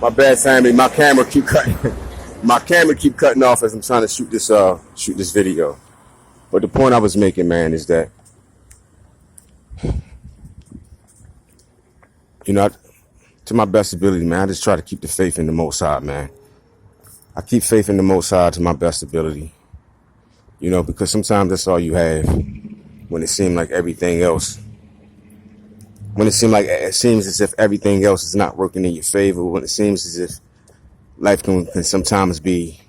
My bad, family. My camera keep cutting. My camera keep cutting off as I'm trying to shoot this video. But the point I was making, man, is that you know, to my best ability, man, I just try to keep the faith in the Most High, man. I keep faith in the Most High to my best ability. You know, because sometimes that's all you have when it seems like everything else. When it seems as if everything else is not working in your favor. When it seems as if life can sometimes be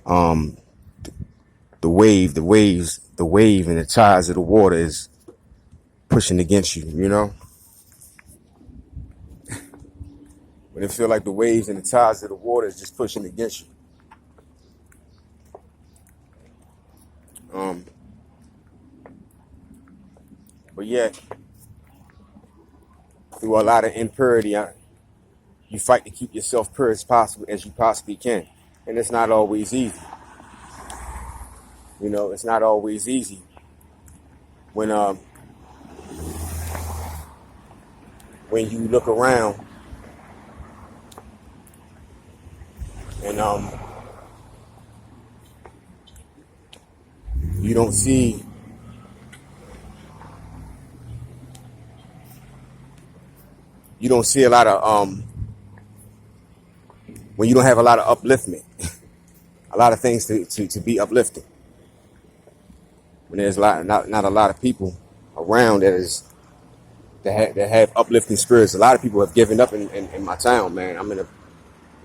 the wave and the tides of the water is pushing against you, you know? When it feel like the waves and the tides of the water is just pushing against you. But yet, through a lot of impurity, you fight to keep yourself pure as you possibly can. And it's not always easy. You know, it's not always easy. When you look around and you don't see a lot of when you don't have a lot of upliftment, a lot of things to be uplifted. When there's not a lot of people around that have uplifting spirits. A lot of people have given up in my town, man.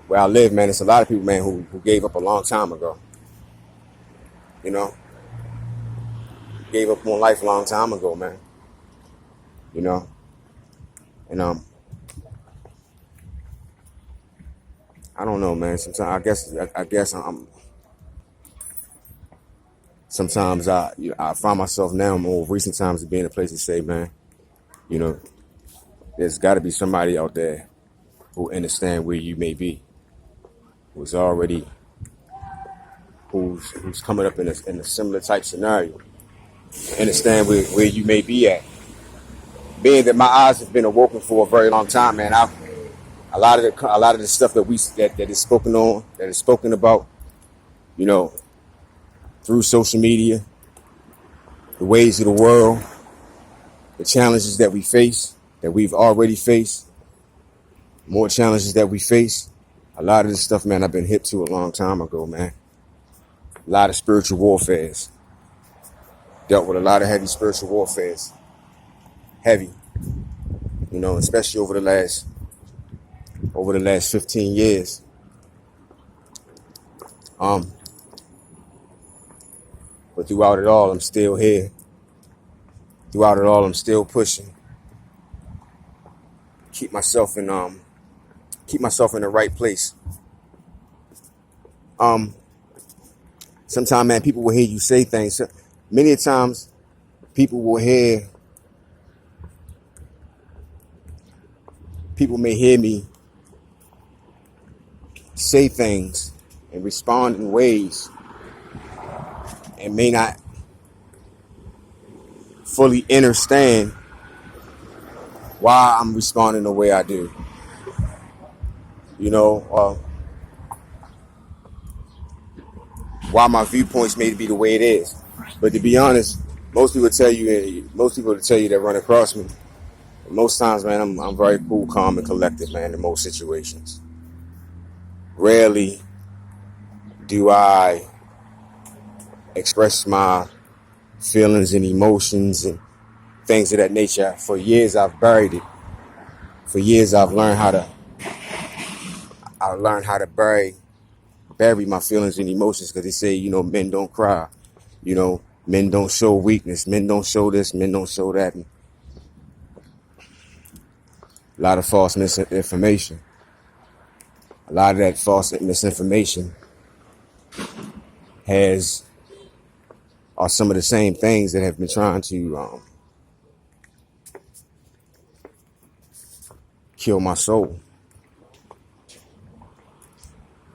Where I live, man. It's a lot of people, man, who gave up a long time ago. You know, gave up on life a long time ago, man. You know, and I don't know, man. Sometimes I guess I'm. Sometimes I find myself now more recent times to be in a place to say, man, you know, there's got to be somebody out there who understand where you may be, who's coming up in a similar type scenario, understand where you may be at. Being that my eyes have been awoken for a very long time, man, a lot of the stuff that is spoken about, you know, through social media, the ways of the world, the challenges that we face, that we've already faced, more challenges that we face. A lot of this stuff, man, I've been hip to a long time ago, man. A lot of spiritual warfares. Dealt with a lot of heavy spiritual warfares. Heavy. You know, especially over the last 15 years. But throughout it all, I'm still here. Throughout it all, I'm still pushing. Keep myself in the right place. Sometimes, man, people will hear you say things. Many times, people may hear me say things and respond in ways and may not fully understand why I'm responding the way I do. You know, why my viewpoints may be the way it is. But to be honest, most people tell you that run across me. Most times, man, I'm very cool, calm, and collected, man, in most situations. Rarely do I express my feelings and emotions and things of that nature. For years, I've buried it. For years, I've learned how to bury my feelings and emotions, because they say, you know, men don't cry. You know, men don't show weakness. Men don't show this. Men don't show that. And a lot of false misinformation. A lot of that false misinformation are some of the same things that have been trying to kill my soul.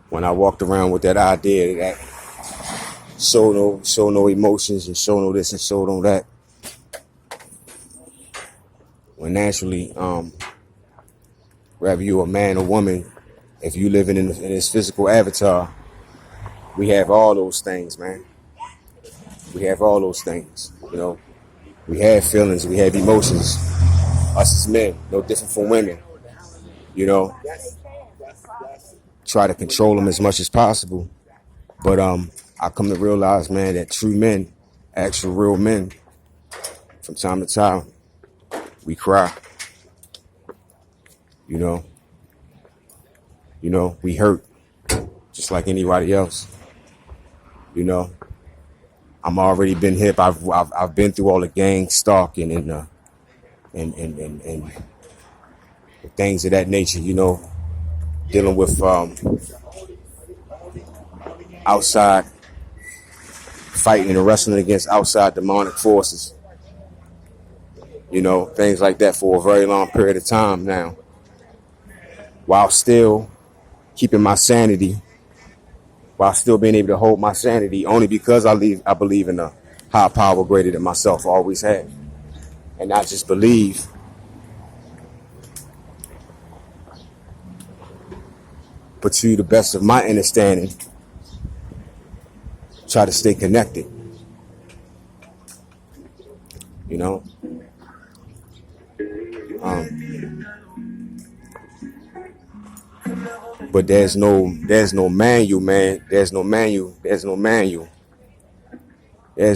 When I walked around with that idea that show no emotions and show no this and show no that, when naturally whether you're a man or woman, if you living in this physical avatar, we have all those things, man. We have all those things, you know. We have feelings, we have emotions. Us as men, no different from women, you know. Try to control them as much as possible. But I come to realize, man, that true men, actual real men, from time to time, we cry. You know, we hurt just like anybody else. You know, I'm already been hip. I've been through all the gang stalking and things of that nature. You know, dealing with outside fighting and wrestling against outside demonic forces. You know, things like that for a very long period of time now, while still keeping my sanity, while still being able to hold my sanity, only because I believe in a high power greater than myself, always have. And not just believe, but to the best of my understanding, try to stay connected. You know? But there's no manual, man. There's no manual. There's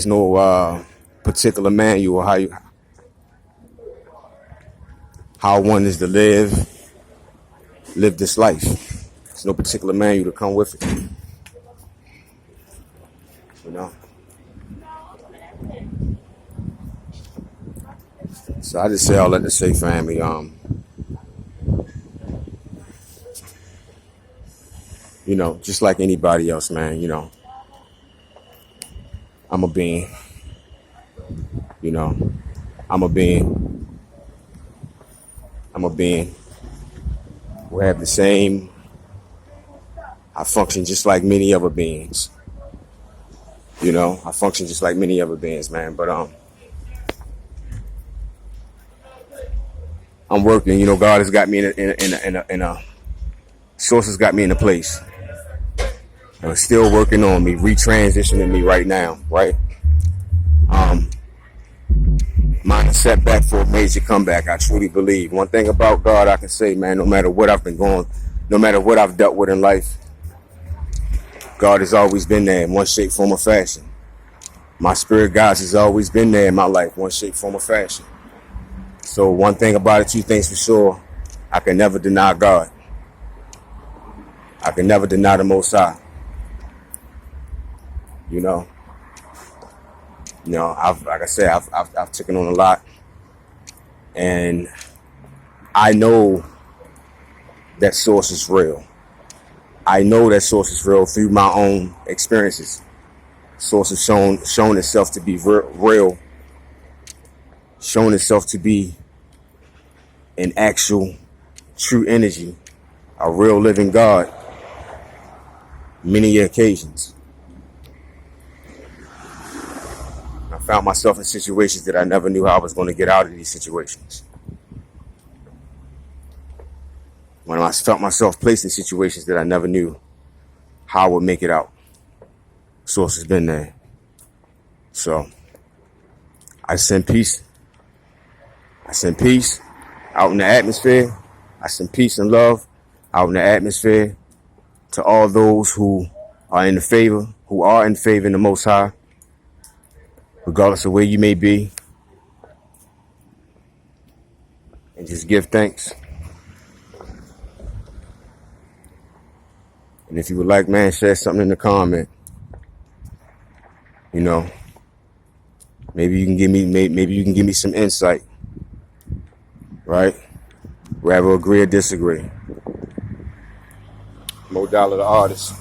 no particular manual how one is to live this life. There's no particular manual to come with it. You know. So I just say all that to say, family. You know, just like anybody else, man, you know, I'm a being, you know, I'm a being who have the same, I function just like many other beings, you know, I function just like many other beings, man, but, I'm working, you know, God has got me in a source has got me in a place. Still working on me, retransitioning me right now, right? Mine a setback for a major comeback, I truly believe. One thing about God I can say, man, no matter what I've been going, no matter what I've dealt with in life, God has always been there in one shape, form, or fashion. My spirit guides has always been there in my life, one shape, form, or fashion. So one thing about it, two things for sure, I can never deny God. I can never deny the Most High. You know, like I said, I've taken on a lot, and I know that source is real. I know that source is real through my own experiences. Source has shown itself to be real, shown itself to be an actual, true energy, a real living God, many occasions. I found myself in situations that I never knew how I was going to get out of these situations. When I felt myself placed in situations that I never knew how I would make it out. Source has been there. So I send peace. I send peace out in the atmosphere. I send peace and love out in the atmosphere to all those who are in favor in the Most High, regardless of where you may be. And just give thanks. And if you would like, man, share something in the comment. You know, maybe you can give me some insight, right? Rather agree or disagree. Mo Dollar, the artist.